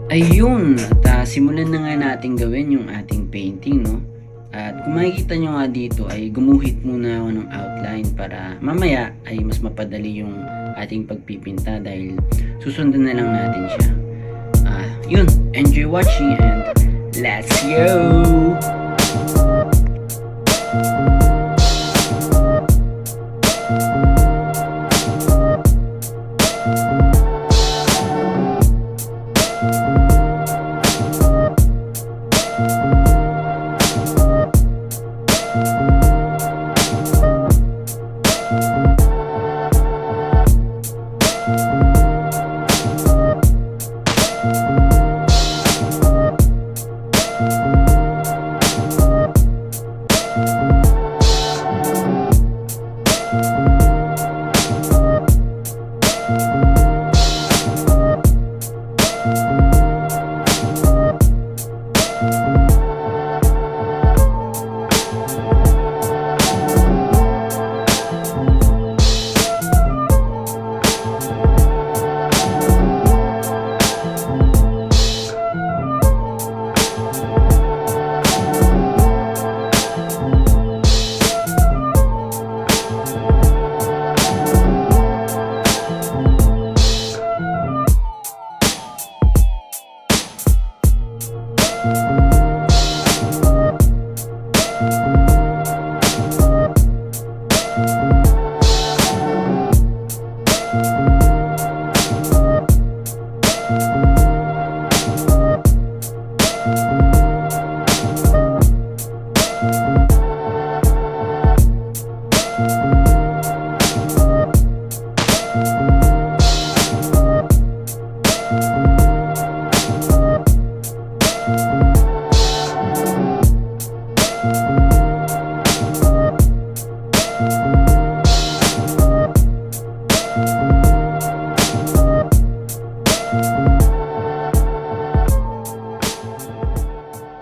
Ayun, at simulan na nga natin gawin yung ating painting, no? At kung makikita nyo nga dito ay gumuhit muna ako ng outline para mamaya ay mas mapadali yung ating pagpipinta dahil susundan na lang natin siya. Yun, enjoy watching and let's go!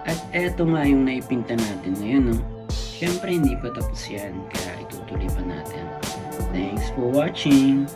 At eto nga yung naipinta natin ngayon, no? Siyempre hindi pa tapos yan, kaya itutuloy pa natin. Thanks for watching!